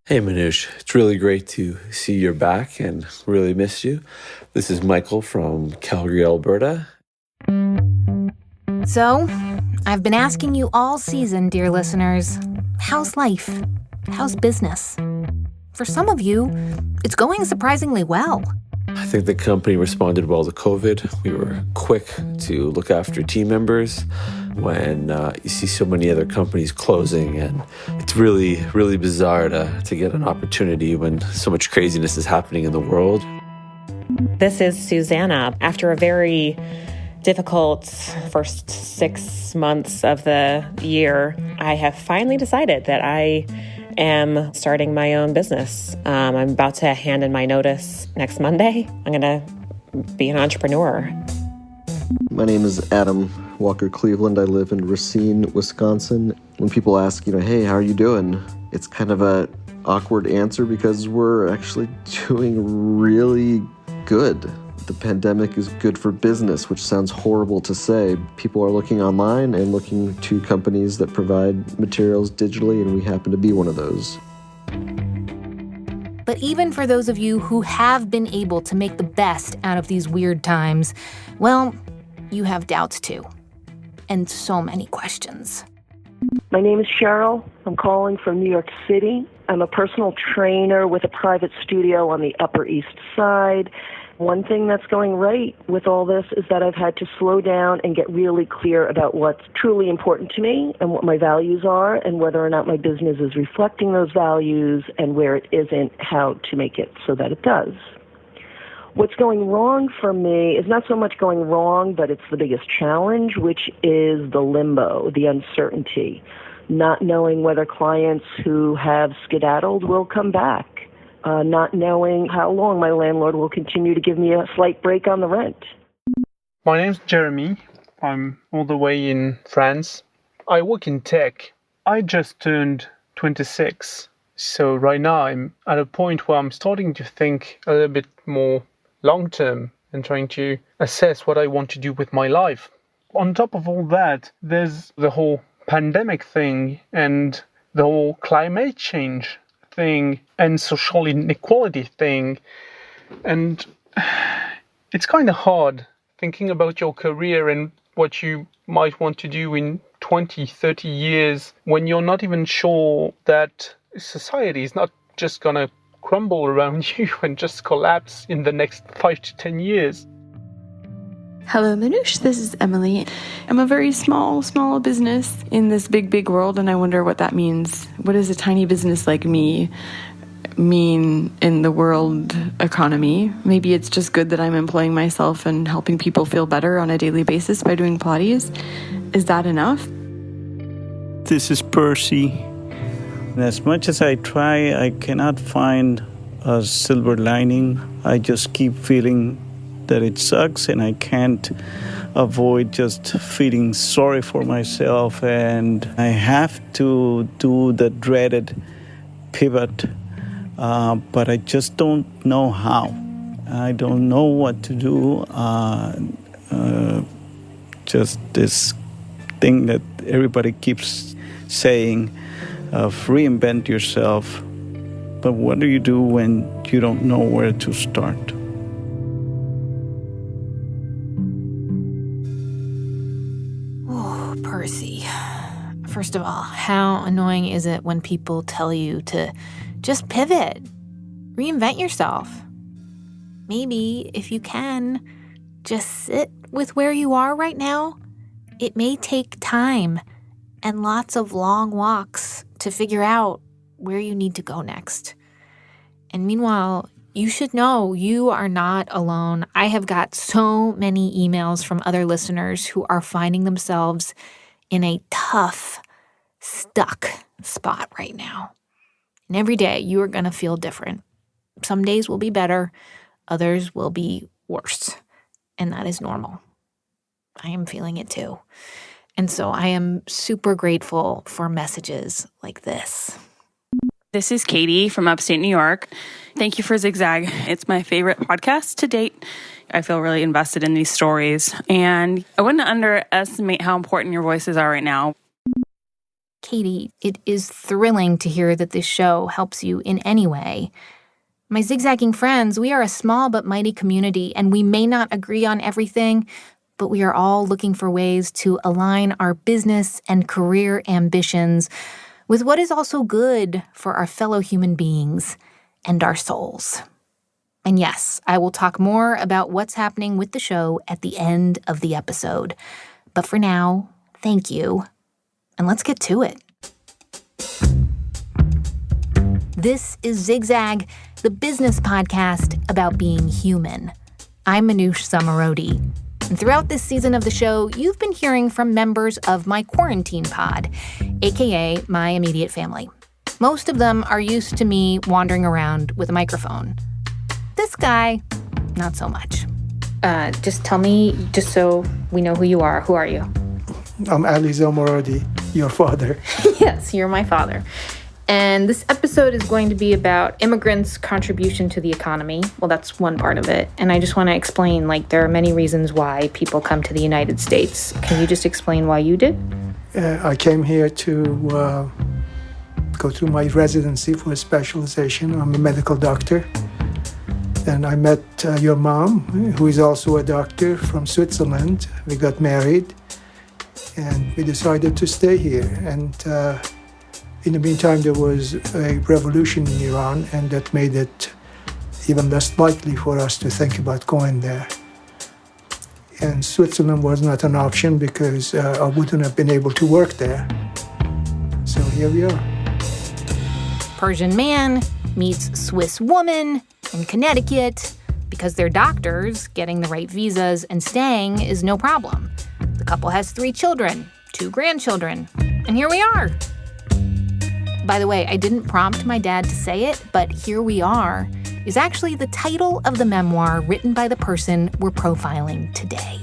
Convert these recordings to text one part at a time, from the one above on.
Hey Manoush, it's really great to see you're back and really miss you. This is Michael from Calgary, Alberta. So, I've been asking you all season, dear listeners, how's life? How's business? For some of you, it's going surprisingly well. I think the company responded well to COVID. We were quick to look after team members when you see so many other companies closing, and it's really, really bizarre to get an opportunity when so much craziness is happening in the world. This is Susanna. After a very difficult first 6 months of the year, I have finally decided that I am starting my own business. I'm about to hand in my notice next Monday. I'm going to be an entrepreneur. My name is Adam Walker Cleveland. I live in Racine, Wisconsin. When people ask, hey, how are you doing? It's kind of an awkward answer because we're actually doing really good. The pandemic is good for business, which sounds horrible to say. People are looking online and looking to companies that provide materials digitally, and we happen to be one of those. But even for those of you who have been able to make the best out of these weird times, well, you have doubts too. And so many questions. My name is Cheryl. I'm calling from New York City. I'm a personal trainer with a private studio on the Upper East Side. One thing that's going right with all this is that I've had to slow down and get really clear about what's truly important to me and what my values are and whether or not my business is reflecting those values, and where it isn't, how to make it so that it does. What's going wrong for me is not so much going wrong, but it's the biggest challenge, which is the limbo, the uncertainty, not knowing whether clients who have skedaddled will come back. Not knowing how long my landlord will continue to give me a slight break on the rent. My name's Jeremy. I'm all the way in France. I work in tech. I just turned 26. So right now I'm at a point where I'm starting to think a little bit more long-term and trying to assess what I want to do with my life. On top of all that, there's the whole pandemic thing and the whole climate change thing and social inequality thing. And it's kind of hard thinking about your career and what you might want to do in 20, 30 years when you're not even sure that society is not just going to crumble around you and just collapse in the next 5 to 10 years. Hello, Manoush. This is Emily. I'm a very small business in this big world, and I wonder what that means. What does a tiny business like me mean in the world economy? Maybe it's just good that I'm employing myself and helping people feel better on a daily basis by doing Pilates. Is that enough? This is Percy. And as much as I try, I cannot find a silver lining. I just keep feeling that it sucks, and I can't avoid just feeling sorry for myself, and I have to do the dreaded pivot, but I just don't know how. I don't know what to do. Just this thing that everybody keeps saying of reinvent yourself, but what do you do when you don't know where to start? Percy. First of all, how annoying is it when people tell you to just pivot, reinvent yourself? Maybe, if you can, just sit with where you are right now. It may take time and lots of long walks to figure out where you need to go next. And meanwhile, you should know you are not alone. I have got so many emails from other listeners who are finding themselves in a tough, stuck spot right now. And every day you are going to feel different. Some days will be better, others will be worse. And that is normal. I am feeling it too. And so I am super grateful for messages like this. This is Katie from upstate New York. Thank you for ZigZag. It's my favorite podcast to date. I feel really invested in these stories, and I wouldn't underestimate how important your voices are right now. Katie, it is thrilling to hear that this show helps you in any way. My zigzagging friends, we are a small but mighty community, and we may not agree on everything, but we are all looking for ways to align our business and career ambitions with what is also good for our fellow human beings and our souls. And yes, I will talk more about what's happening with the show at the end of the episode. But for now, thank you. And let's get to it. This is ZigZag, the business podcast about being human. I'm Manoush Zomorodi. And throughout this season of the show, you've been hearing from members of my quarantine pod, aka my immediate family. Most of them are used to me wandering around with a microphone. This guy, not so much. Just tell me, just so we know who you are. Who are you? I'm Ali Zomorodi, your father. Yes, you're my father. And this episode is going to be about immigrants' contribution to the economy. Well, that's one part of it. And I just want to explain, there are many reasons why people come to the United States. Can you just explain why you did? I came here to go through my residency for a specialization. I'm a medical doctor. And I met your mom, who is also a doctor from Switzerland. We got married, and we decided to stay here. And in the meantime, there was a revolution in Iran, and that made it even less likely for us to think about going there. And Switzerland was not an option because I wouldn't have been able to work there. So here we are. Persian man meets Swiss woman in Connecticut. Because they're doctors, getting the right visas and staying is no problem. The couple has 3 children, 2 grandchildren, and here we are. By the way, I didn't prompt my dad to say it, but "Here We Are" is actually the title of the memoir written by the person we're profiling today.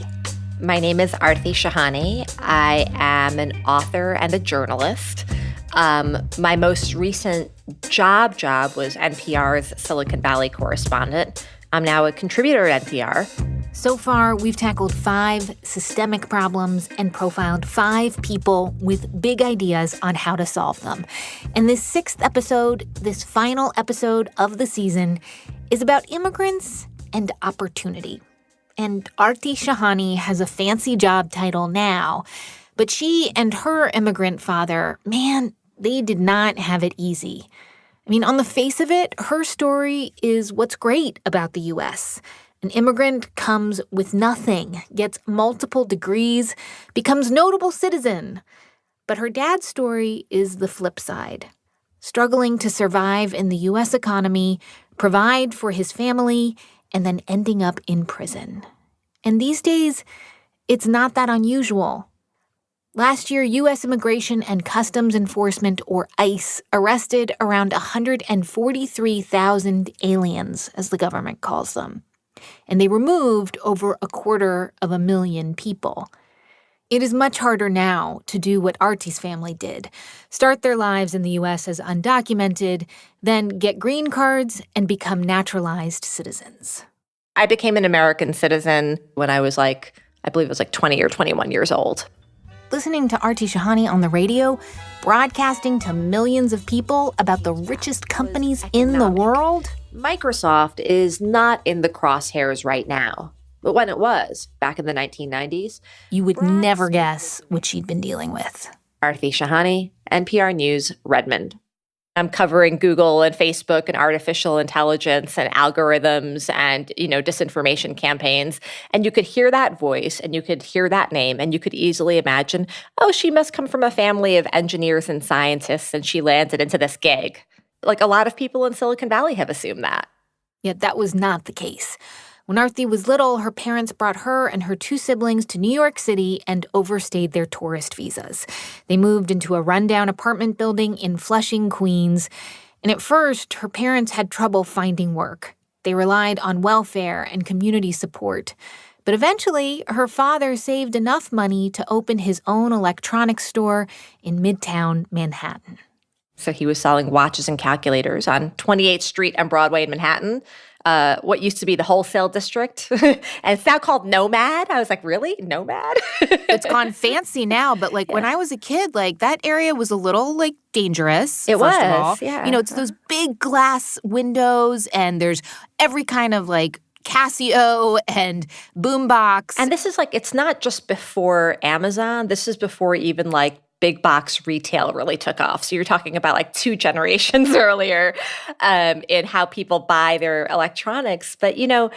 My name is Arthi Shahani. I am an author and a journalist. My most recent job was NPR's Silicon Valley correspondent. I'm now a contributor at NPR. So far, we've tackled 5 systemic problems and profiled 5 people with big ideas on how to solve them. And this 6th episode, this final episode of the season, is about immigrants and opportunity. And Arthi Shahani has a fancy job title now, but she and her immigrant father, man, they did not have it easy. I mean, on the face of it, her story is what's great about the U.S. An immigrant comes with nothing, gets multiple degrees, becomes notable citizen. But her dad's story is the flip side. Struggling to survive in the U.S. economy, provide for his family, and then ending up in prison. And these days, it's not that unusual. Last year, U.S. Immigration and Customs Enforcement, or ICE, arrested around 143,000 aliens, as the government calls them. And they removed over 250,000 people. It is much harder now to do what Arti's family did, start their lives in the U.S. as undocumented, then get green cards and become naturalized citizens. I became an American citizen when I was I believe it was 20 or 21 years old. Listening to Arti Shahani on the radio, broadcasting to millions of people about the richest companies in the world. Microsoft is not in the crosshairs right now. But when it was, back in the 1990s, you would never guess what she'd been dealing with. Arthi Shahani, NPR News, Redmond. I'm covering Google and Facebook and artificial intelligence and algorithms and, disinformation campaigns. And you could hear that voice and you could hear that name and you could easily imagine, oh, she must come from a family of engineers and scientists and she landed into this gig. A lot of people in Silicon Valley have assumed that. Yet that was not the case. When Arthi was little, her parents brought her and her 2 siblings to New York City and overstayed their tourist visas. They moved into a rundown apartment building in Flushing, Queens. And at first, her parents had trouble finding work. They relied on welfare and community support. But eventually, her father saved enough money to open his own electronics store in Midtown Manhattan. So he was selling watches and calculators on 28th Street and Broadway in Manhattan. what used to be the wholesale district. And it's now called Nomad. I was like, really? Nomad? It's gone fancy now, but like when I was a kid, like that area was a little like dangerous. It first was, of all. yeah. You know, it's those big glass windows and there's every kind of like Casio and boombox. And this is like, it's not just before Amazon. This is before even like big box retail really took off. So you're talking about like 2 generations earlier in how people buy their electronics. But, you know,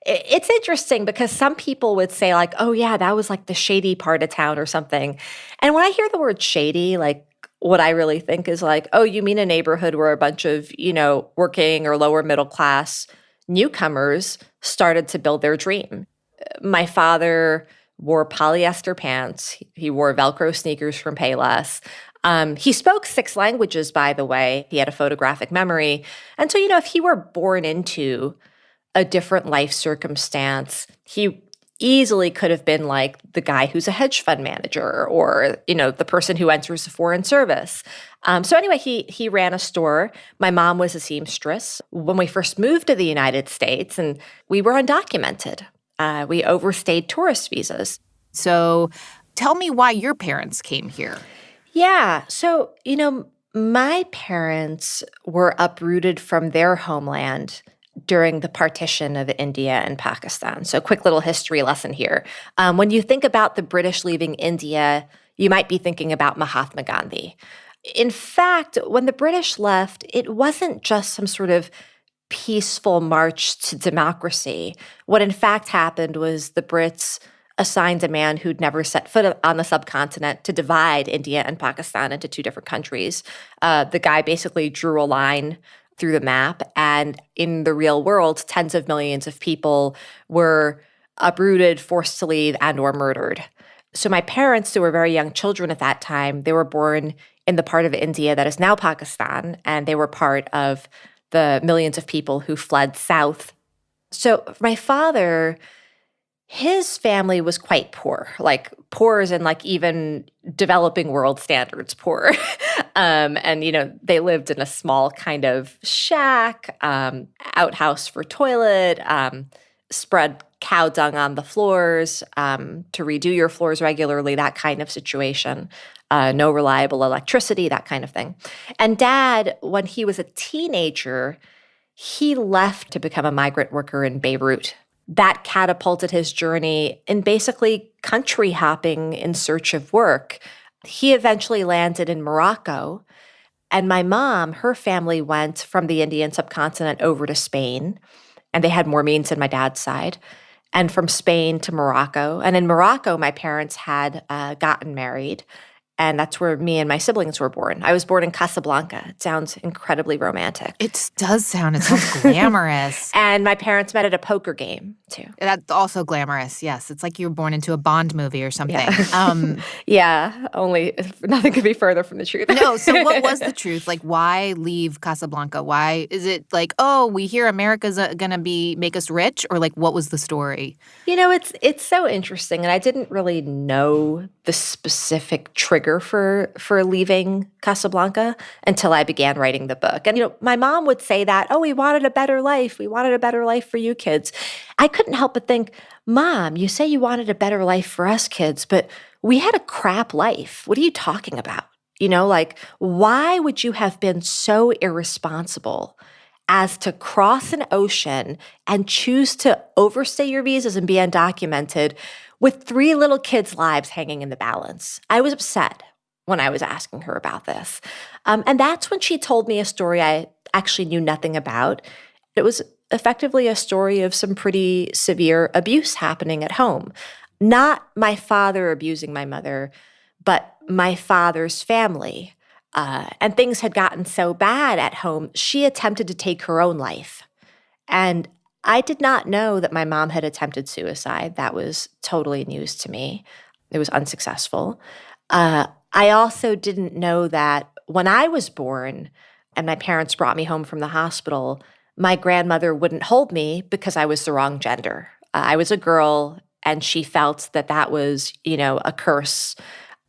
it's interesting because some people would say like, oh yeah, that was like the shady part of town or something. And when I hear the word shady, like what I really think is like, oh, you mean a neighborhood where a bunch of, you know, working or lower middle class newcomers started to build their dream. My father wore polyester pants. He wore Velcro sneakers from Payless. He spoke 6 languages, by the way. He had a photographic memory. And so, you know, if he were born into a different life circumstance, he easily could have been like the guy who's a hedge fund manager or, you know, the person who enters the foreign service. So anyway, he ran a store. My mom was a seamstress when we first moved to the United States, and we were undocumented. We overstayed tourist visas. So tell me why your parents came here. Yeah. So, you know, my parents were uprooted from their homeland during the partition of India and Pakistan. So quick little history lesson here. When you think about the British leaving India, you might be thinking about Mahatma Gandhi. In fact, when the British left, it wasn't just some sort of peaceful march to democracy. What in fact happened was the Brits assigned a man who'd never set foot on the subcontinent to divide India and Pakistan into 2 different countries. The guy basically drew a line through the map, and in the real world, tens of millions of people were uprooted, forced to leave, and or murdered. So my parents, who were very young children at that time, they were born in the part of India that is now Pakistan, and they were part of the millions of people who fled south. So my father, his family was quite poor, like poor as in like even developing world standards poor. And, you know, they lived in a small kind of shack, outhouse for toilet, spread cow dung on the floors to redo your floors regularly, that kind of situation. No reliable electricity, that kind of thing. And Dad, when he was a teenager, he left to become a migrant worker in Beirut. That catapulted his journey in basically country hopping in search of work. He eventually landed in Morocco. And my mom, her family went from the Indian subcontinent over to Spain. And they had more means than my dad's side. And from Spain to Morocco. And in Morocco, my parents had gotten married. And that's where me and my siblings were born. I was born in Casablanca. It sounds incredibly romantic. It does sound, it sounds glamorous. And my parents met at a poker game, too. That's also glamorous, yes. It's like you were born into a Bond movie or something. Yeah, yeah, only nothing could be further from the truth. No, so what was the truth? Like, why leave Casablanca? Why is it like, oh, we hear America's going to make us rich? Or like, what was the story? You know, it's so interesting. And I didn't really know the specific trigger for leaving Casablanca until I began writing the book. And, you know, my mom would say that, oh, we wanted a better life. We wanted a better life for you kids. I couldn't help but think, Mom, you say you wanted a better life for us kids, but we had a crap life. What are you talking about? You know, like, why would you have been so irresponsible as to cross an ocean and choose to overstay your visas and be undocumented with 3 little kids' lives hanging in the balance? I was upset when I was asking her about this. And that's when she told me a story I actually knew nothing about. It was effectively a story of some pretty severe abuse happening at home. Not my father abusing my mother, but my father's family. And things had gotten so bad at home, she attempted to take her own life. And I did not know that my mom had attempted suicide. That was totally news to me. It was unsuccessful. I also didn't know that when I was born and my parents brought me home from the hospital, my grandmother wouldn't hold me because I was the wrong gender. I was a girl, and she felt that that was, you know, a curse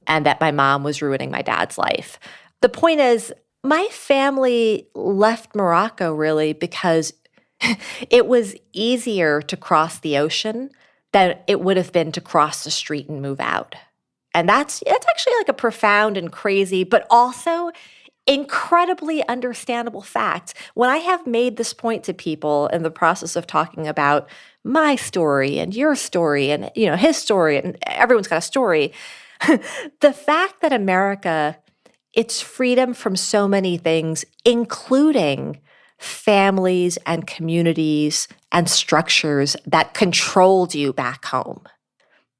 and that my mom was ruining my dad's life. The point is, my family left Morocco really because It was easier to cross the ocean than it would have been to cross the street and move out. And that's actually like a profound and crazy, but also incredibly understandable fact. When I have made this point to people in the process of talking about my story and your story and his story, and everyone's got a story, the fact that America, its freedom from so many things, including families and communities and structures that controlled you back home.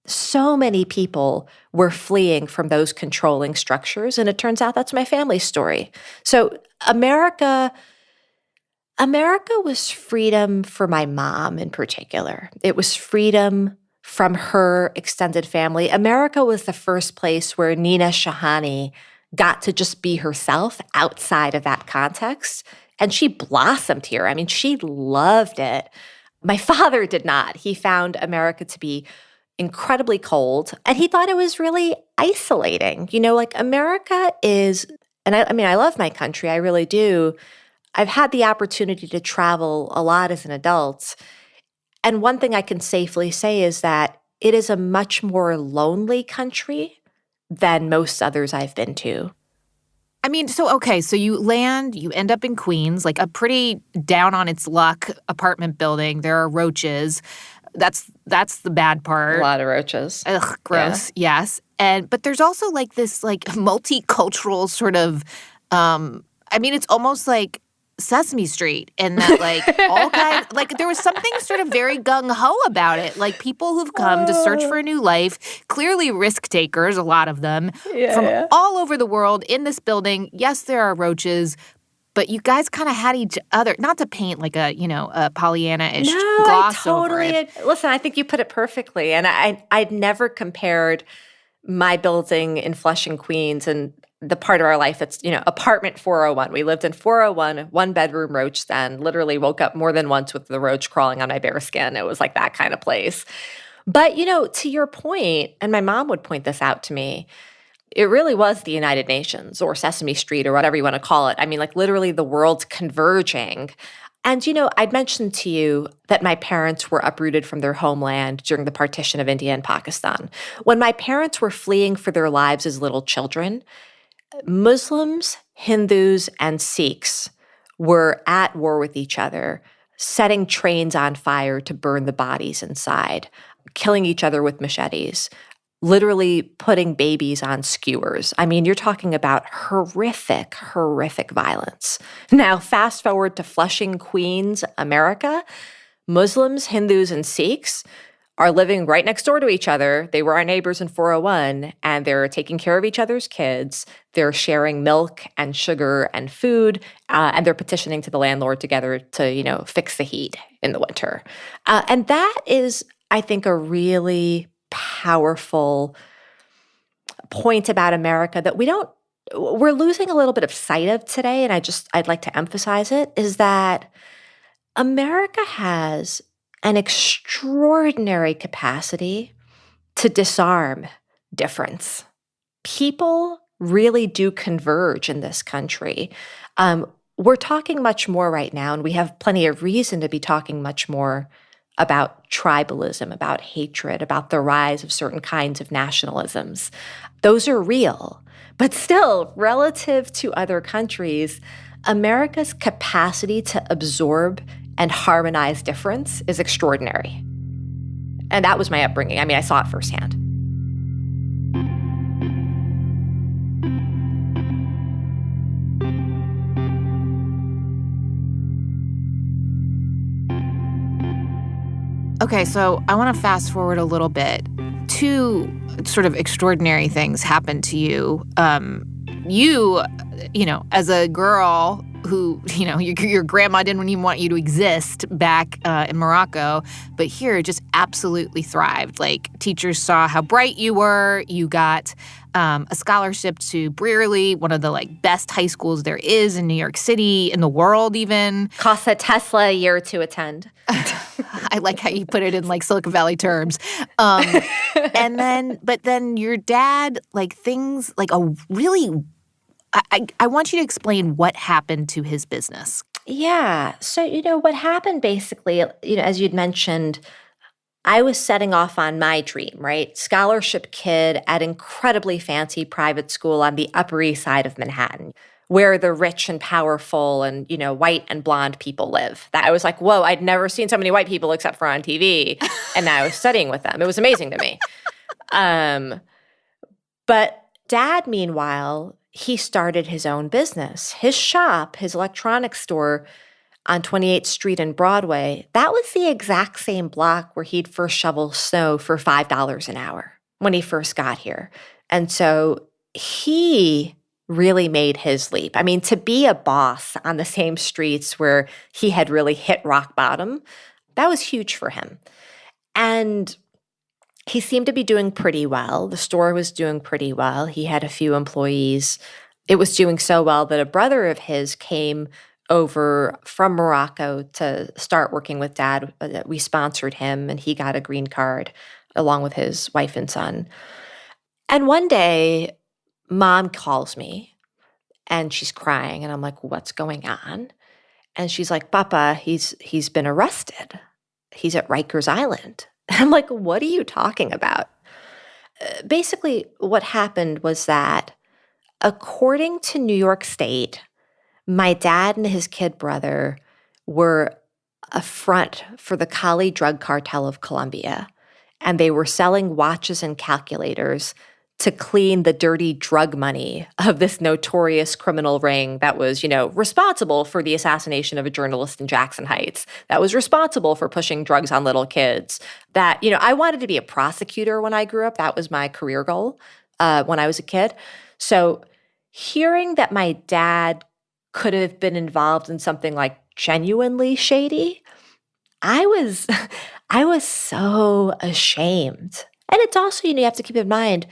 So many people were fleeing from those controlling structures, and it turns out that's my family's story. So America was freedom for my mom in particular. It was freedom from her extended family. America was the first place where Nina Shahani got to just be herself outside of that context. And she blossomed here. I mean, she loved it. My father did not. He found America to be incredibly cold, and he thought it was really isolating. Like America is, and I love my country, I really do. I've had the opportunity to travel a lot as an adult. And one thing I can safely say is that it is a much more lonely country than most others I've been to. I mean, so you end up in Queens, like a pretty down on its luck apartment building. There are roaches. That's the bad part. A lot of roaches. Ugh, gross. Yeah. Yes. But there's also like this like multicultural sort of, it's almost like Sesame Street, and that like all kinds, like there was something sort of very gung-ho about it. Like people who've come to search for a new life, clearly risk takers, a lot of them, from all over the world in this building. Yes, there are roaches, but you guys kind of had each other, not to paint like a Pollyanna-ish gloss over it. Listen, I think you put it perfectly. And I'd never compared my building in Flushing, Queens, and the part of our life that's, apartment 401. We lived in 401, one-bedroom roach den, literally woke up more than once with the roach crawling on my bare skin. It was like that kind of place. But, to your point, and my mom would point this out to me, it really was the United Nations or Sesame Street or whatever you want to call it. I mean, like literally the world's converging. And, I'd mentioned to you that my parents were uprooted from their homeland during the partition of India and Pakistan. When my parents were fleeing for their lives as little children, Muslims, Hindus, and Sikhs were at war with each other, setting trains on fire to burn the bodies inside, killing each other with machetes, literally putting babies on skewers. I mean, you're talking about horrific, horrific violence. Now, fast forward to Flushing, Queens, America. Muslims, Hindus, and Sikhs are living right next door to each other. They were our neighbors in 401, and they're taking care of each other's kids. They're sharing milk and sugar and food, and they're petitioning to the landlord together to, fix the heat in the winter. And that is, I think, a really powerful point about America that we're losing a little bit of sight of today, and I'd like to emphasize it, is that America has an extraordinary capacity to disarm difference. People really do converge in this country. We're talking much more right now, and we have plenty of reason to be talking much more about tribalism, about hatred, about the rise of certain kinds of nationalisms. Those are real. But still, relative to other countries, America's capacity to absorb and harmonize difference is extraordinary. And that was my upbringing. I mean, I saw it firsthand. Okay, so I want to fast forward a little bit. Two sort of extraordinary things happened to you. As a girl who, your grandma didn't even want you to exist back in Morocco, but here just absolutely thrived. Like, teachers saw how bright you were. You got a scholarship to Brearley, one of the best high schools there is in New York City, in the world even. Costs a Tesla a year to attend. I like how you put it in Silicon Valley terms. But then your dad, I want you to explain what happened to his business. Yeah. So, what happened basically, as you'd mentioned, I was setting off on my dream, right? Scholarship kid at incredibly fancy private school on the Upper East Side of Manhattan, where the rich and powerful and, white and blonde people live. That I was like, whoa, I'd never seen so many white people except for on TV. And now I was studying with them. It was amazing to me. But Dad, meanwhile, he started his own business. His shop, his electronics store on 28th Street and Broadway, that was the exact same block where he'd first shovel snow for $5 an hour when he first got here. And so he really made his leap. I mean, to be a boss on the same streets where he had really hit rock bottom, that was huge for him. And he seemed to be doing pretty well. The store was doing pretty well. He had a few employees. It was doing so well that a brother of his came over from Morocco to start working with Dad. We sponsored him, and he got a green card along with his wife and son. And one day, Mom calls me, and she's crying, and I'm like, what's going on? And she's like, Papa, he's been arrested. He's at Rikers Island. I'm like, what are you talking about? Basically, what happened was that, according to New York State, my dad and his kid brother were a front for the Cali drug cartel of Colombia, and they were selling watches and calculators to clean the dirty drug money of this notorious criminal ring that was, responsible for the assassination of a journalist in Jackson Heights, that was responsible for pushing drugs on little kids, that, I wanted to be a prosecutor when I grew up. That was my career goal when I was a kid. So hearing that my dad could have been involved in something like genuinely shady, I was so ashamed. And it's also, you have to keep in mind,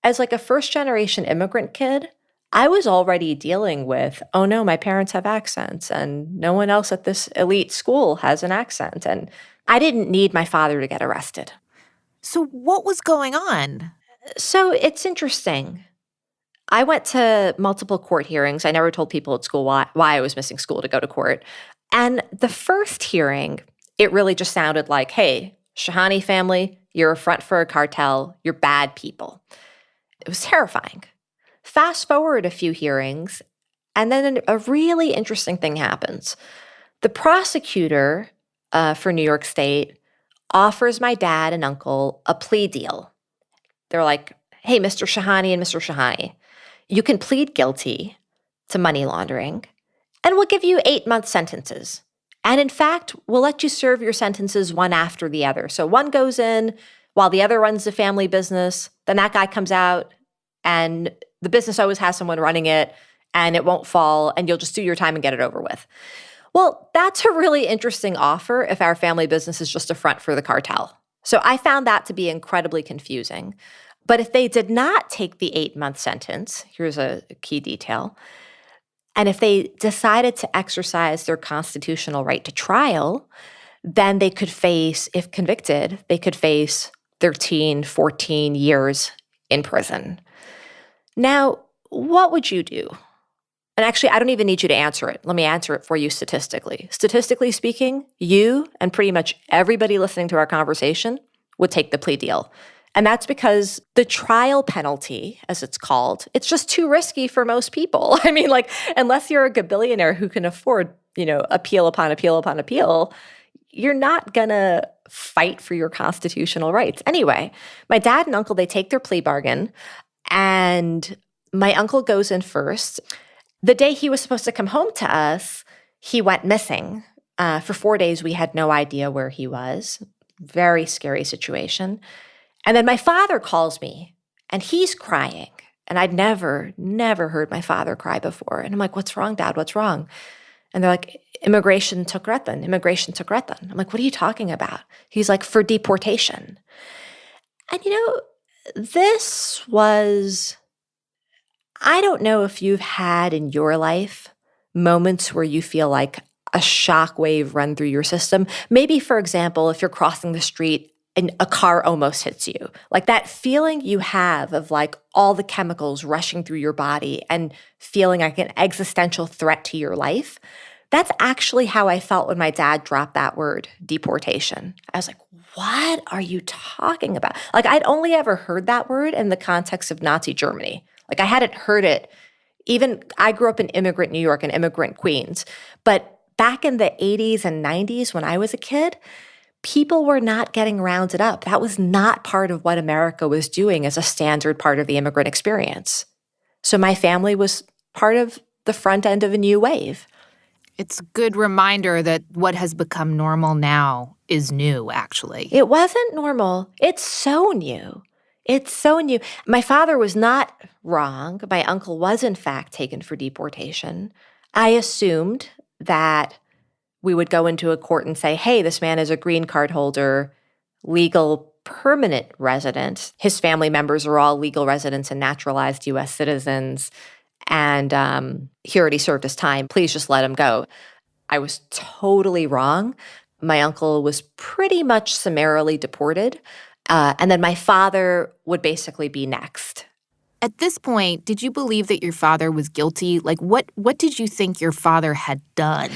as like a first-generation immigrant kid, I was already dealing with, oh no, my parents have accents, and no one else at this elite school has an accent. And I didn't need my father to get arrested. So what was going on? So it's interesting. I went to multiple court hearings. I never told people at school why I was missing school to go to court. And the first hearing, it really just sounded like, hey, Shahani family, you're a front for a cartel, you're bad people. It was terrifying. Fast forward a few hearings, and then a really interesting thing happens. The prosecutor for New York State offers my dad and uncle a plea deal. They're like, hey, Mr. Shahani and Mr. Shahani, you can plead guilty to money laundering, and we'll give you 8-month sentences. And in fact, we'll let you serve your sentences one after the other. So one goes in while the other runs the family business, then that guy comes out, and the business always has someone running it, and it won't fall, and you'll just do your time and get it over with. Well, that's a really interesting offer if our family business is just a front for the cartel. So I found that to be incredibly confusing. But if they did not take the 8-month sentence, here's a key detail, and if they decided to exercise their constitutional right to trial, then they could face, if convicted, they could face 13, 14 years in prison. Now, what would you do? And actually, I don't even need you to answer it. Let me answer it for you statistically. Statistically speaking, you and pretty much everybody listening to our conversation would take the plea deal. And that's because the trial penalty, as it's called, it's just too risky for most people. I mean, unless you're a gabillionaire who can afford, appeal upon appeal upon appeal, you're not gonna fight for your constitutional rights. Anyway, my dad and uncle, they take their plea bargain, and my uncle goes in first. The day he was supposed to come home to us, he went missing. For 4 days, we had no idea where he was. Very scary situation. And then my father calls me, and he's crying. And I'd never heard my father cry before. And I'm like, what's wrong, Dad? What's wrong? And they're like, immigration took Ratan. I'm like, what are you talking about? He's like, for deportation. And this was, I don't know if you've had in your life moments where you feel like a shock wave run through your system. Maybe, for example, if you're crossing the street and a car almost hits you, like that feeling you have of like all the chemicals rushing through your body and feeling like an existential threat to your life. That's actually how I felt when my dad dropped that word, deportation. I was like, what are you talking about? Like, I'd only ever heard that word in the context of Nazi Germany. Like, I hadn't heard it. Even I grew up in immigrant New York and immigrant Queens. But back in the 80s and 90s when I was a kid, people were not getting rounded up. That was not part of what America was doing as a standard part of the immigrant experience. So my family was part of the front end of a new wave. It's a good reminder that what has become normal now is new, actually. It wasn't normal. It's so new. It's so new. My father was not wrong. My uncle was, in fact, taken for deportation. I assumed that we would go into a court and say, hey, this man is a green card holder, legal permanent resident. His family members are all legal residents and naturalized U.S. citizens. And he already served his time. Please just let him go. I was totally wrong. My uncle was pretty much summarily deported. And then my father would basically be next. At this point, did you believe that your father was guilty? Like, what did you think your father had done?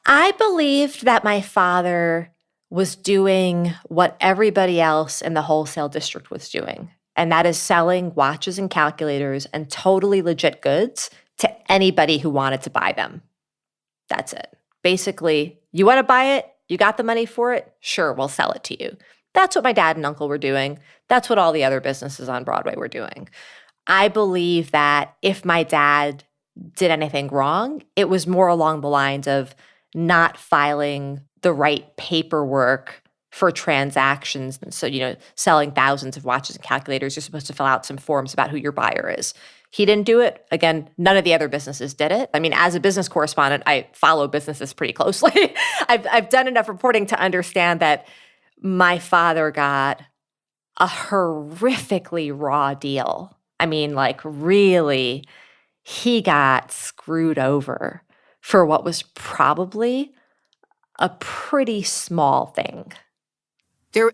I believed that my father was doing what everybody else in the wholesale district was doing. And that is selling watches and calculators and totally legit goods to anybody who wanted to buy them. That's it. Basically, you want to buy it? You got the money for it? Sure, we'll sell it to you. That's what my dad and uncle were doing. That's what all the other businesses on Broadway were doing. I believe that if my dad did anything wrong, it was more along the lines of not filing the right paperwork for transactions. And so, selling thousands of watches and calculators, you're supposed to fill out some forms about who your buyer is. He didn't do it. Again, none of the other businesses did it. I mean, as a business correspondent, I follow businesses pretty closely. I've done enough reporting to understand that my father got a horrifically raw deal. I mean, like, really, he got screwed over for what was probably a pretty small thing.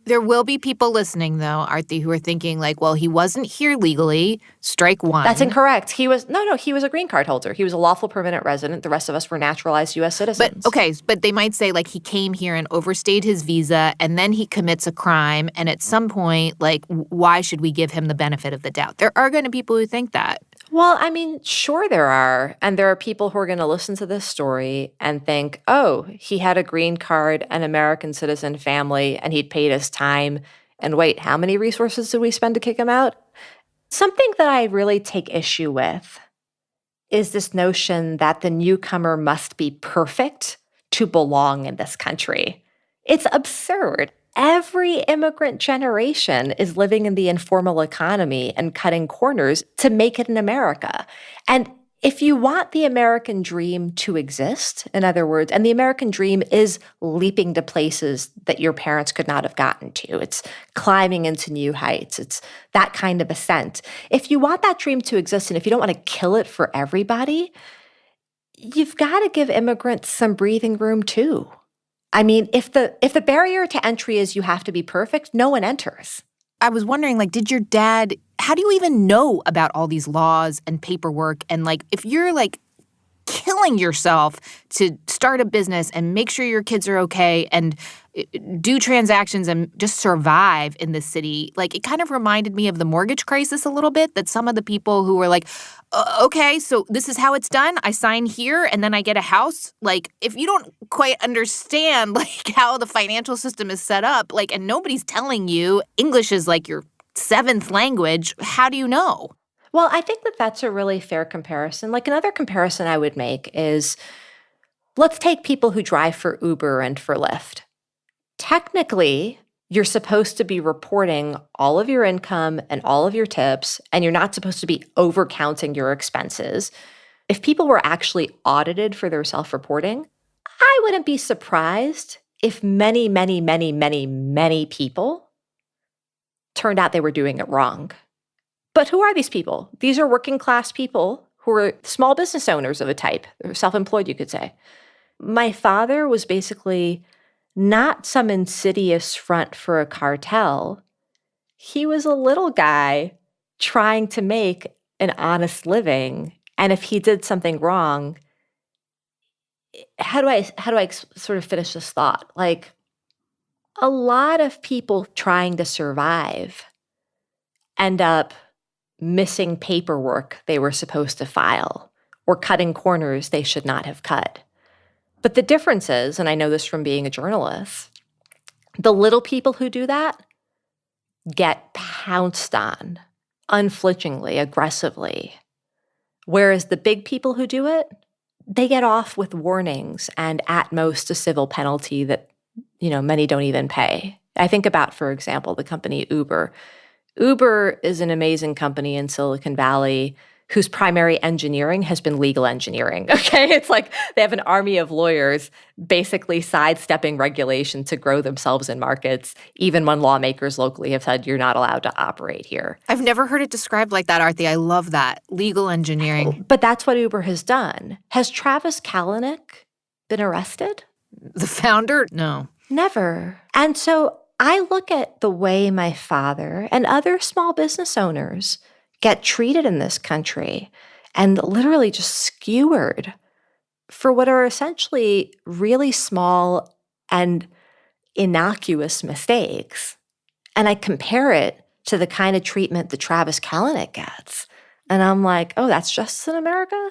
There will be people listening, though, Arthi, who are thinking, like, well, he wasn't here legally. Strike one. That's incorrect. He was a green card holder. He was a lawful permanent resident. The rest of us were naturalized U.S. citizens. But they might say, like, he came here and overstayed his visa, and then he commits a crime, and at some point, like, why should we give him the benefit of the doubt? There are going to be people who think that. Well, I mean, sure there are. And there are people who are going to listen to this story and think, oh, he had a green card, an American citizen family, and he'd paid his time. And wait, how many resources did we spend to kick him out? Something that I really take issue with is this notion that the newcomer must be perfect to belong in this country. It's absurd. Every immigrant generation is living in the informal economy and cutting corners to make it in America. And if you want the American dream to exist, in other words, and the American dream is leaping to places that your parents could not have gotten to. It's climbing into new heights. It's that kind of ascent. If you want that dream to exist, and if you don't want to kill it for everybody, you've got to give immigrants some breathing room too. I mean, if the barrier to entry is you have to be perfect, no one enters. I was wondering, like, did your dad, how do you even know about all these laws and paperwork? And, like, if you're, like, killing yourself to start a business and make sure your kids are okay and do transactions and just survive in this city, like, it kind of reminded me of the mortgage crisis a little bit, that some of the people who were like, okay, so this is how it's done. I sign here and then I get a house. Like, if you don't quite understand, like, how the financial system is set up, like, and nobody's telling you English is like your seventh language, how do you know? Well, I think that that's a really fair comparison. Like, another comparison I would make is, let's take people who drive for Uber and for Lyft. Technically, you're supposed to be reporting all of your income and all of your tips, and you're not supposed to be overcounting your expenses. If people were actually audited for their self-reporting, I wouldn't be surprised if many, many, many, many, many people turned out they were doing it wrong. But who are these people? These are working class people who are small business owners of a type, or self-employed, you could say. My father was basically not some insidious front for a cartel. He was a little guy trying to make an honest living. And if he did something wrong, how do I sort of finish this thought? Like, a lot of people trying to survive end up missing paperwork they were supposed to file or cutting corners they should not have cut. But the difference is, and I know this from being a journalist, the little people who do that get pounced on unflinchingly, aggressively. Whereas the big people who do it, they get off with warnings and at most a civil penalty that, many don't even pay. I think about, for example, the company Uber. Uber is an amazing company in Silicon Valley whose primary engineering has been legal engineering, okay? It's like they have an army of lawyers basically sidestepping regulation to grow themselves in markets, even when lawmakers locally have said you're not allowed to operate here. I've never heard it described like that, Arthi. I love that. Legal engineering. But that's what Uber has done. Has Travis Kalanick been arrested? The founder? No. Never. And so I look at the way my father and other small business owners get treated in this country and literally just skewered for what are essentially really small and innocuous mistakes. And I compare it to the kind of treatment that Travis Kalanick gets. And I'm like, oh, that's justice in America?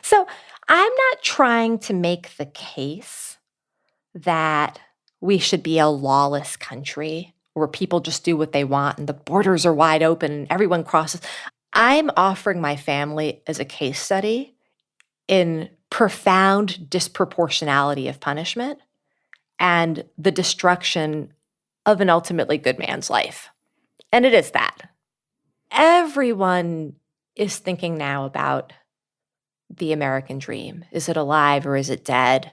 So I'm not trying to make the case that we should be a lawless country where people just do what they want and the borders are wide open and everyone crosses. I'm offering my family as a case study in profound disproportionality of punishment and the destruction of an ultimately good man's life. And it is that. Everyone is thinking now about the American dream. Is it alive or is it dead?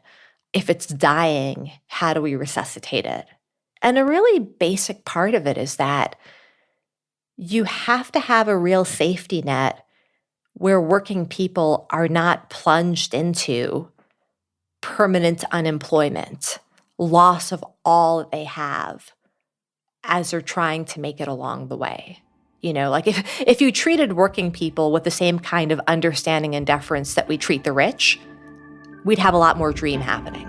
If it's dying, how do we resuscitate it? And a really basic part of it is that you have to have a real safety net where working people are not plunged into permanent unemployment, loss of all that they have as they're trying to make it along the way. Like if you treated working people with the same kind of understanding and deference that we treat the rich, we'd have a lot more dream happening.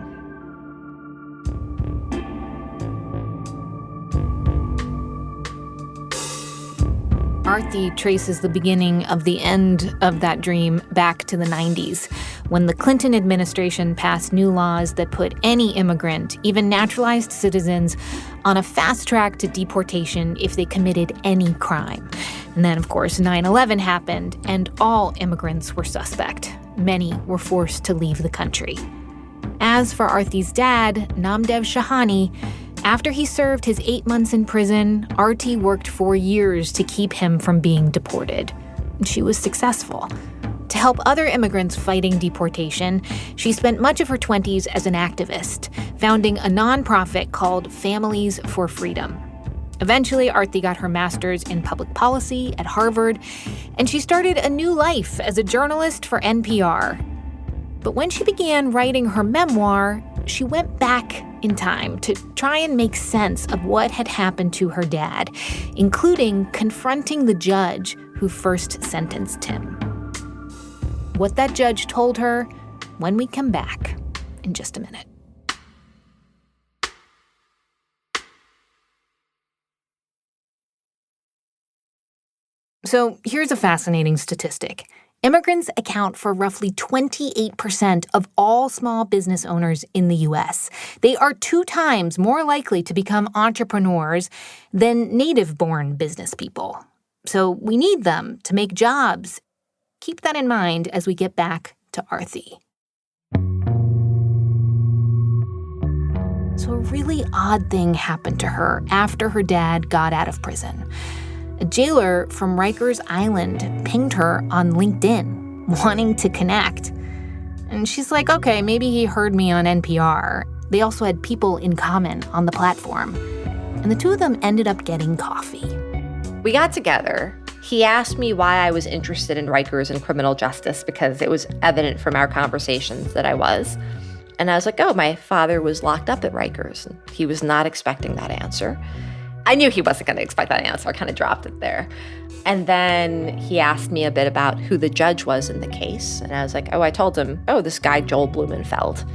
Arthi traces the beginning of the end of that dream back to the 90s, when the Clinton administration passed new laws that put any immigrant, even naturalized citizens, on a fast track to deportation if they committed any crime. And then, of course, 9/11 happened, and all immigrants were suspect. Many were forced to leave the country. As for Arthi's dad, Namdev Shahani, after he served his 8 months in prison, Arthi worked for years to keep him from being deported. She was successful. To help other immigrants fighting deportation, she spent much of her 20s as an activist, founding a nonprofit called Families for Freedom. Eventually, Arthi got her master's in public policy at Harvard, and she started a new life as a journalist for NPR. But when she began writing her memoir, she went back in time to try and make sense of what had happened to her dad, including confronting the judge who first sentenced him. What that judge told her when we come back in just a minute. So here's a fascinating statistic. Immigrants account for roughly 28% of all small business owners in the U.S. They are 2 times more likely to become entrepreneurs than native-born business people. So we need them to make jobs. Keep that in mind as we get back to Arthi. So a really odd thing happened to her after her dad got out of prison. A jailer from Rikers Island pinged her on LinkedIn, wanting to connect. And she's like, okay, maybe he heard me on NPR. They also had people in common on the platform. And the two of them ended up getting coffee. We got together. He asked me why I was interested in Rikers and criminal justice, because it was evident from our conversations that I was. And I was like, oh, my father was locked up at Rikers. And he was not expecting that answer. I knew he wasn't going to expect that answer. I kind of dropped it there. And then he asked me a bit about who the judge was in the case. And I was like, I told him, this guy, Joel Blumenfeld.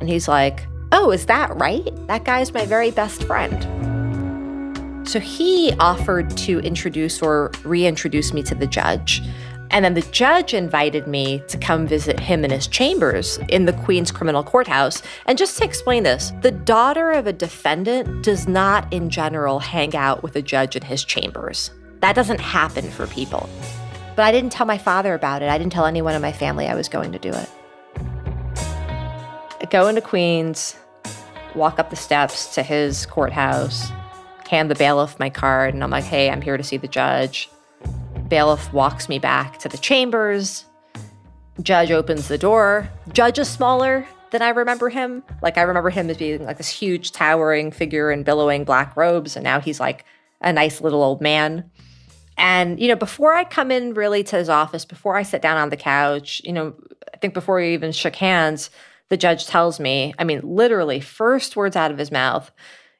And he's like, is that right? That guy's my very best friend. So he offered to introduce or reintroduce me to the judge. And then the judge invited me to come visit him in his chambers in the Queens Criminal Courthouse. And just to explain this, the daughter of a defendant does not, in general, hang out with a judge in his chambers. That doesn't happen for people. But I didn't tell my father about it. I didn't tell anyone in my family I was going to do it. I go into Queens, walk up the steps to his courthouse, hand the bailiff my card, and I'm like, hey, I'm here to see the judge. Bailiff walks me back to the chambers. Judge opens the door. Judge is smaller than I remember him. Like, I remember him as being like this huge towering figure in billowing black robes, and now he's like a nice little old man. And, before I come in really to his office, before I sit down on the couch, I think before we even shook hands, the judge tells me, literally first words out of his mouth,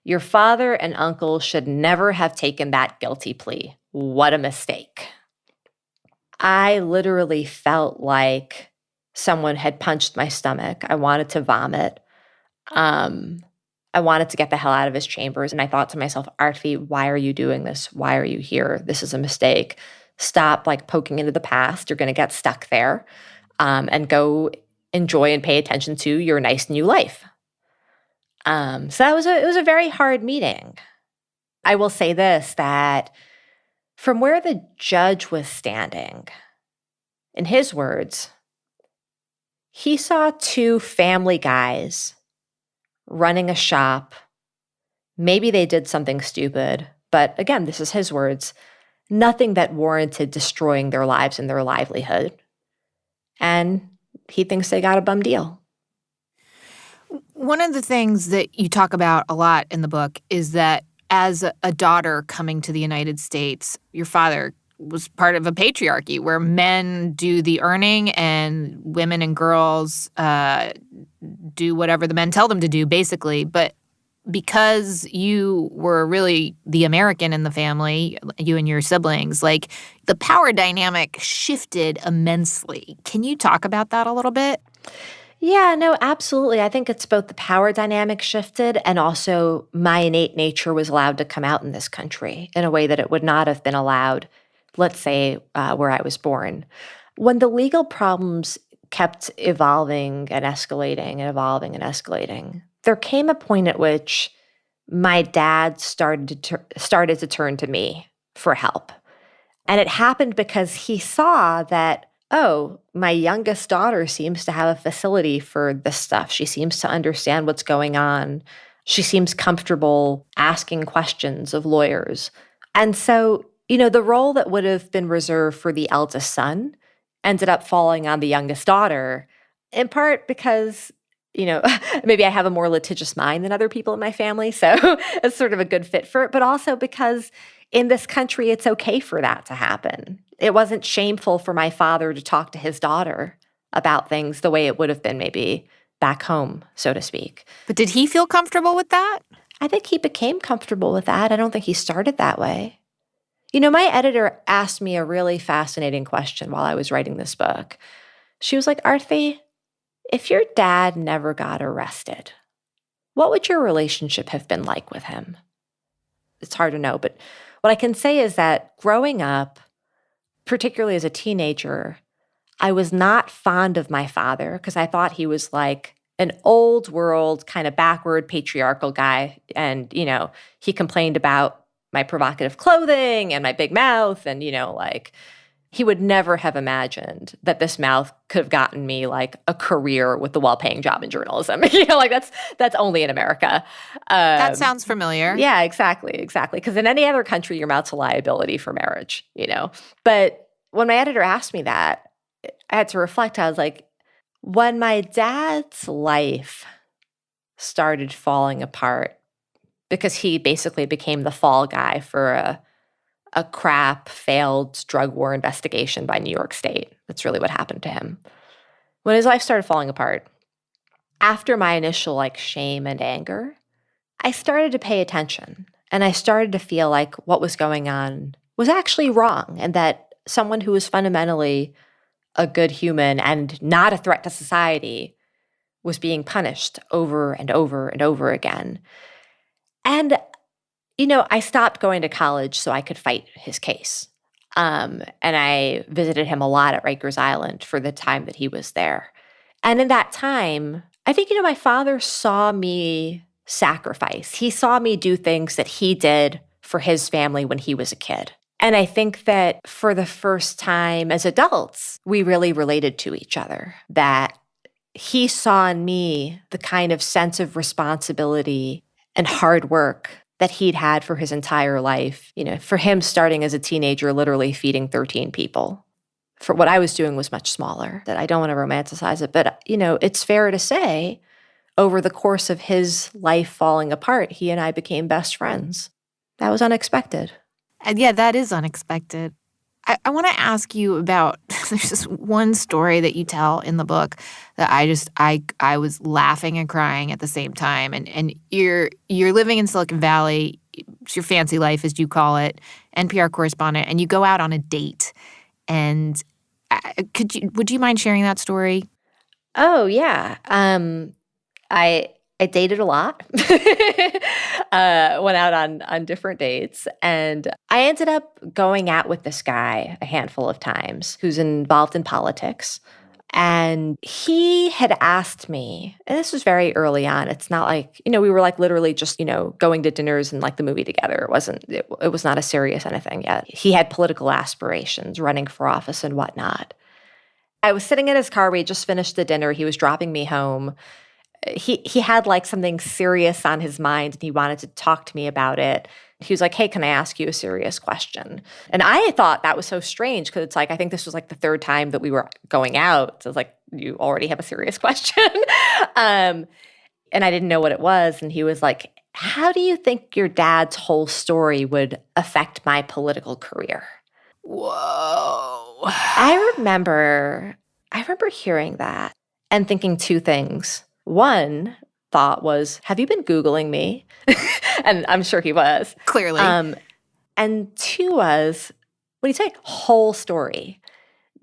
your father and uncle should never have taken that guilty plea. What a mistake. I literally felt like someone had punched my stomach. I wanted to vomit. I wanted to get the hell out of his chambers. And I thought to myself, Arthi, why are you doing this? Why are you here? This is a mistake. Stop poking into the past. You're going to get stuck there, and go enjoy and pay attention to your nice new life. So it was a very hard meeting. I will say this, that from where the judge was standing, in his words, he saw two family guys running a shop. Maybe they did something stupid, but again, this is his words, nothing that warranted destroying their lives and their livelihood. And he thinks they got a bum deal. One of the things that you talk about a lot in the book is that as a daughter coming to the United States, your father was part of a patriarchy where men do the earning and women and girls do whatever the men tell them to do, basically. But because you were really the American in the family, you and your siblings, the power dynamic shifted immensely. Can you talk about that a little bit? Yeah, no, absolutely. I think it's both the power dynamic shifted and also my innate nature was allowed to come out in this country in a way that it would not have been allowed, let's say, where I was born. When the legal problems kept evolving and escalating and evolving and escalating, there came a point at which my dad started to turn to me for help. And it happened because he saw that, my youngest daughter seems to have a facility for this stuff. She seems to understand what's going on. She seems comfortable asking questions of lawyers. And so, the role that would have been reserved for the eldest son ended up falling on the youngest daughter, in part because, maybe I have a more litigious mind than other people in my family, so it's sort of a good fit for it, but also because in this country, it's okay for that to happen. It wasn't shameful for my father to talk to his daughter about things the way it would have been maybe back home, so to speak. But did he feel comfortable with that? I think he became comfortable with that. I don't think he started that way. My editor asked me a really fascinating question while I was writing this book. She was like, Arthi, if your dad never got arrested, what would your relationship have been like with him? It's hard to know, but what I can say is that growing up, particularly as a teenager, I was not fond of my father because I thought he was like an old world, kind of backward patriarchal guy. And, he complained about my provocative clothing and my big mouth. And, he would never have imagined that this mouth could have gotten me a career with a well-paying job in journalism. That's only in America. That sounds familiar. Yeah, exactly. Because in any other country, your mouth's a liability for marriage, But when my editor asked me that, I had to reflect. I was like, when my dad's life started falling apart because he basically became the fall guy for a crap, failed drug war investigation by New York State. That's really what happened to him. When his life started falling apart, after my initial shame and anger, I started to pay attention. And I started to feel like what was going on was actually wrong, and that someone who was fundamentally a good human and not a threat to society was being punished over and over and over again. And, I stopped going to college so I could fight his case. And I visited him a lot at Rikers Island for the time that he was there. And in that time, I think, my father saw me sacrifice. He saw me do things that he did for his family when he was a kid. And I think that for the first time as adults, we really related to each other, that he saw in me the kind of sense of responsibility and hard work that he'd had for his entire life. For him, starting as a teenager, literally feeding 13 people. For what I was doing was much smaller. That I don't want to romanticize it, but, it's fair to say, over the course of his life falling apart, he and I became best friends. That was unexpected. And yeah, that is unexpected. I want to ask you about, there's this one story that you tell in the book that I was laughing and crying at the same time. And you're living in Silicon Valley, it's your fancy life, as you call it, NPR correspondent, and you go out on a date. And would you mind sharing that story? Oh, yeah. I dated a lot, went out on different dates, and I ended up going out with this guy a handful of times who's involved in politics. And he had asked me, and this was very early on. It's not like, we were like literally just, going to dinners and like the movie together. It was not a serious anything yet. He had political aspirations, running for office and whatnot. I was sitting in his car. We had just finished the dinner. He was dropping me home. He had like something serious on his mind and he wanted to talk to me about it. He was like, hey, can I ask you a serious question? And I thought that was so strange because it's like, I think this was like the third time that we were going out. So it's like, you already have a serious question. And I didn't know what it was. And he was like, how do you think your dad's whole story would affect my political career? Whoa. I remember hearing that and thinking two things. One thought was, have you been Googling me? And I'm sure he was. Clearly. And two was, what do you say? Whole story.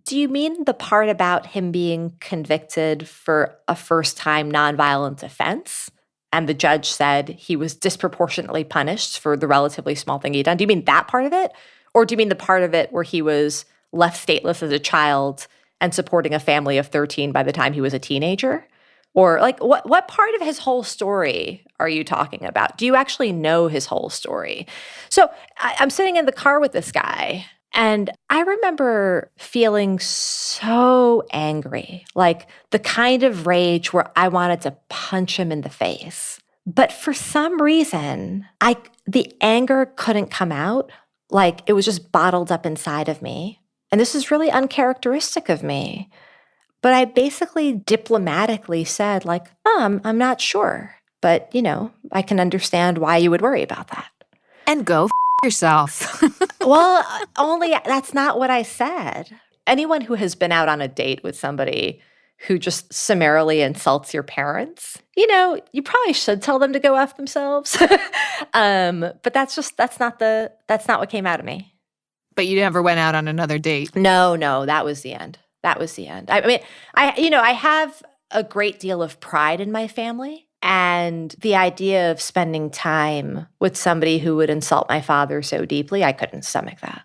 Do you mean the part about him being convicted for a first-time nonviolent offense? And the judge said he was disproportionately punished for the relatively small thing he'd done. Do you mean that part of it? Or do you mean the part of it where he was left stateless as a child and supporting a family of 13 by the time he was a teenager? Or like what part of his whole story are you talking about? Do you actually know his whole story? So I'm sitting in the car with this guy, and I remember feeling so angry, like the kind of rage where I wanted to punch him in the face. But for some reason, the anger couldn't come out. Like it was just bottled up inside of me. And this is really uncharacteristic of me. But I basically diplomatically said, like, I'm not sure. But, I can understand why you would worry about that. And go yourself. Well, only that's not what I said. Anyone who has been out on a date with somebody who just summarily insults your parents, you probably should tell them to go F themselves. But that's not what came out of me. But you never went out on another date. No, that was the end. That was the end. I mean, I have a great deal of pride in my family, and the idea of spending time with somebody who would insult my father so deeply, I couldn't stomach that.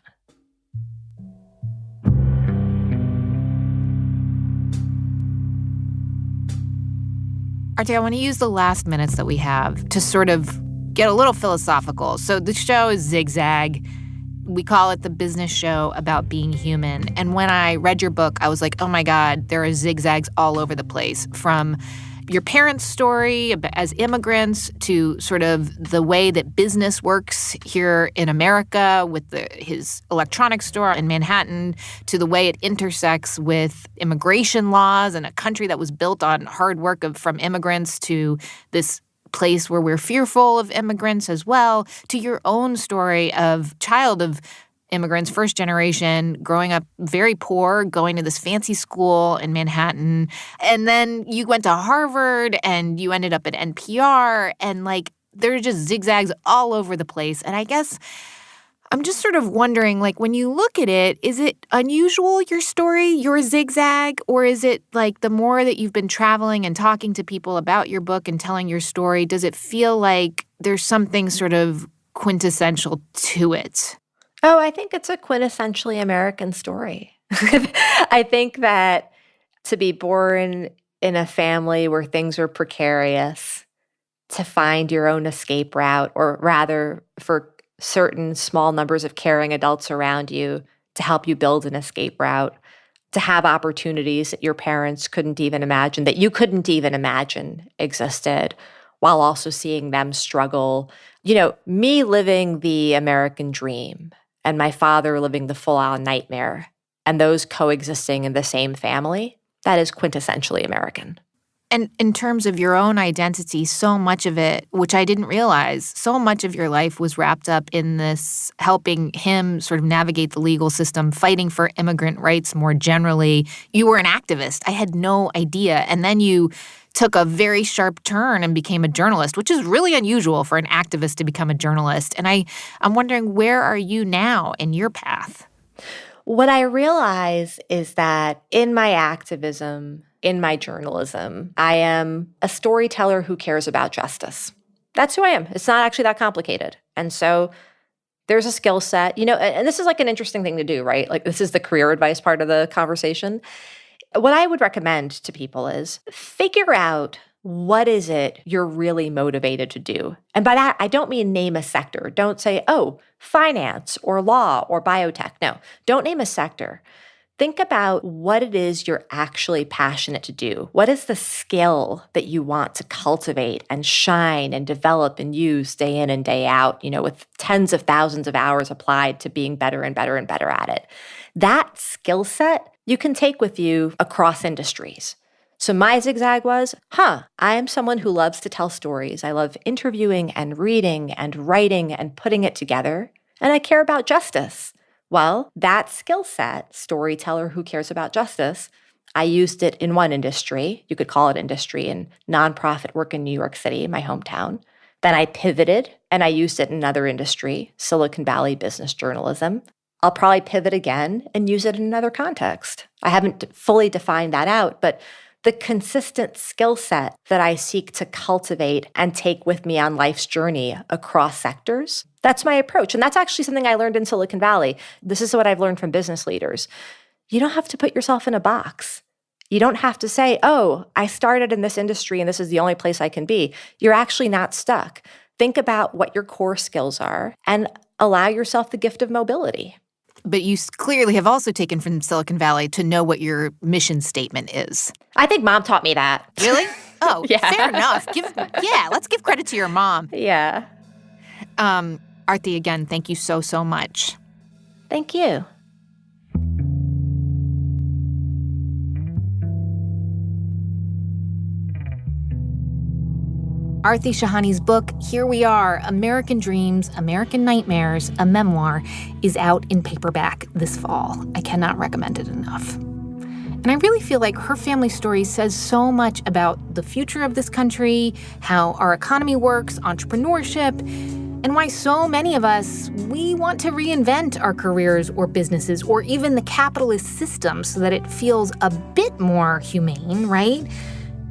Arti, I want to use the last minutes that we have to sort of get a little philosophical. So the show is ZigZag. We call it the business show about being human. And when I read your book, I was like, oh my God, there are zigzags all over the place, from your parents' story as immigrants to sort of the way that business works here in America with his electronics store in Manhattan, to the way it intersects with immigration laws and a country that was built on hard work from immigrants, to this place where we're fearful of immigrants as well, to your own story of child of immigrants, first generation, growing up very poor, going to this fancy school in Manhattan. And then you went to Harvard and you ended up at NPR. And like There are just zigzags all over the place. And I guess I'm just sort of wondering, like, when you look at it, is it unusual, your story, your zigzag? Or is it like the more that you've been traveling and talking to people about your book and telling your story, does it feel like there's something sort of quintessential to it? Oh, I think it's a quintessentially American story. I think that to be born in a family where things are precarious, to find your own escape route, or rather for certain small numbers of caring adults around you to help you build an escape route, to have opportunities that your parents couldn't even imagine, that you couldn't even imagine existed, while also seeing them struggle. You know, me living the American dream and my father living the full-on nightmare, and those coexisting in the same family, that is quintessentially American. And in terms of your own identity, so much of it, which I didn't realize, so much of your life was wrapped up in this helping him sort of navigate the legal system, fighting for immigrant rights more generally. You were an activist. I had no idea. And then you took a very sharp turn and became a journalist, which is really unusual for an activist to become a journalist. And I'm wondering, where are you now in your path? What I realize is that in my activism, in my journalism, I am a storyteller who cares about justice. That's who I am. It's not actually that complicated. And so there's a skill set, you know, and this is like an interesting thing to do, right? Like, this is the career advice part of the conversation. What I would recommend to people is figure out what is it you're really motivated to do. And by that, I don't mean name a sector. Don't say, oh, finance or law or biotech. No, don't name a sector. Think about what it is you're actually passionate to do. What is the skill that you want to cultivate and shine and develop and use day in and day out, you know, with tens of thousands of hours applied to being better and better and better at it. That skill set you can take with you across industries. So my zigzag was, I am someone who loves to tell stories. I love interviewing and reading and writing and putting it together. And I care about justice. Well, that skill set, storyteller who cares about justice, I used it in one industry. You could call it industry, in nonprofit work in New York City, my hometown. Then I pivoted and I used it in another industry, Silicon Valley business journalism. I'll probably pivot again and use it in another context. I haven't fully defined that out, but the consistent skill set that I seek to cultivate and take with me on life's journey across sectors, that's my approach. And that's actually something I learned in Silicon Valley. This is what I've learned from business leaders. You don't have to put yourself in a box. You don't have to say, oh, I started in this industry and this is the only place I can be. You're actually not stuck. Think about what your core skills are and allow yourself the gift of mobility. But you clearly have also taken from Silicon Valley to know what your mission statement is. I think Mom taught me that. Really? Oh, yeah. Fair enough. Let's give credit to your mom. Yeah. Arthi, again, thank you so, so much. Thank you. Arthi Shahani's book, Here We Are, American Dreams, American Nightmares, a memoir, is out in paperback this fall. I cannot recommend it enough. And I really feel like her family story says so much about the future of this country, how our economy works, entrepreneurship, and why so many of us, we want to reinvent our careers or businesses or even the capitalist system so that it feels a bit more humane, right?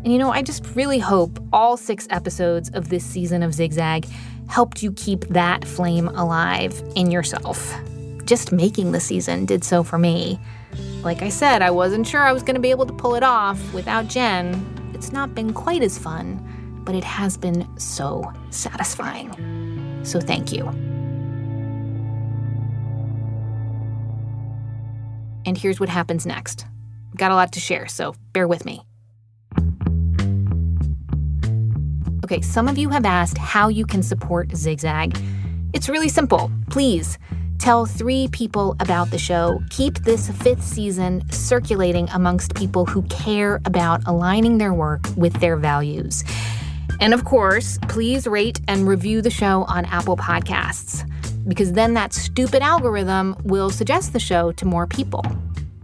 And you know, I just really hope all 6 episodes of this season of ZigZag helped you keep that flame alive in yourself. Just making the season did so for me. Like I said, I wasn't sure I was going to be able to pull it off without Jen. It's not been quite as fun, but it has been so satisfying. So thank you. And here's what happens next. Got a lot to share, so bear with me. Okay, some of you have asked how you can support ZigZag. It's really simple. Please tell 3 people about the show. Keep this 5th season circulating amongst people who care about aligning their work with their values. And of course, please rate and review the show on Apple Podcasts, because then that stupid algorithm will suggest the show to more people.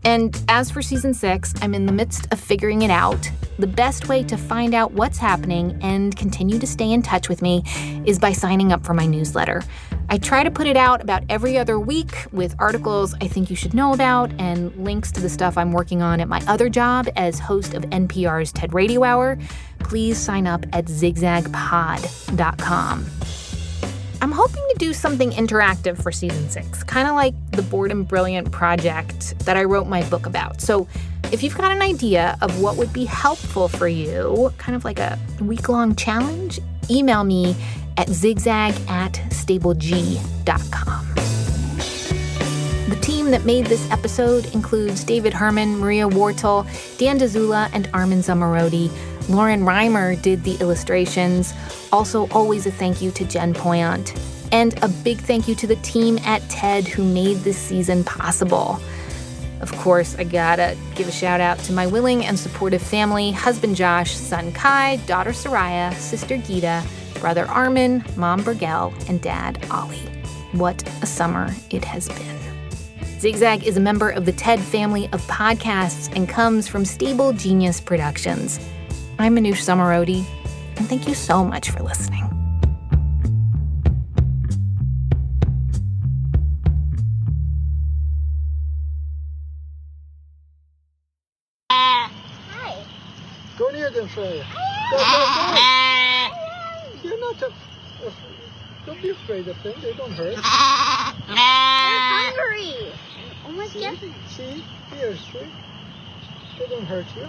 And as for season 6, I'm in the midst of figuring it out. the best way to find out what's happening and continue to stay in touch with me is by signing up for my newsletter. I try to put it out about every other week with articles I think you should know about and links to the stuff I'm working on at my other job as host of NPR's TED Radio Hour. Please sign up at zigzagpod.com. I'm hoping to do something interactive for season 6, kind of like the Boredom Brilliant project that I wrote my book about. So if you've got an idea of what would be helpful for you, kind of like a week-long challenge, email me at zigzag@stableg.com. The team that made this episode includes David Herman, Maria Wartel, Dan DeZula, and Armin Zamarodi. Lauren Reimer did the illustrations. Also, always a thank you to Jen Poyant. And a big thank you to the team at TED who made this season possible. Of course, I gotta give a shout out to my willing and supportive family, husband Josh, son Kai, daughter Soraya, sister Gita, brother Armin, mom Burgell, and dad Ollie. What a summer it has been. ZigZag is a member of the TED family of podcasts and comes from Stable Genius Productions. I'm Manoush Zamarodi, and thank you so much for listening. Hi. Go near them, Freya. Go. You're not don't be afraid of them. They don't hurt. They're hungry. Almost See? Here, see? They don't hurt you.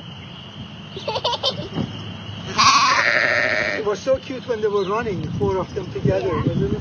It was so cute when they were running, 4 of them together, wasn't it?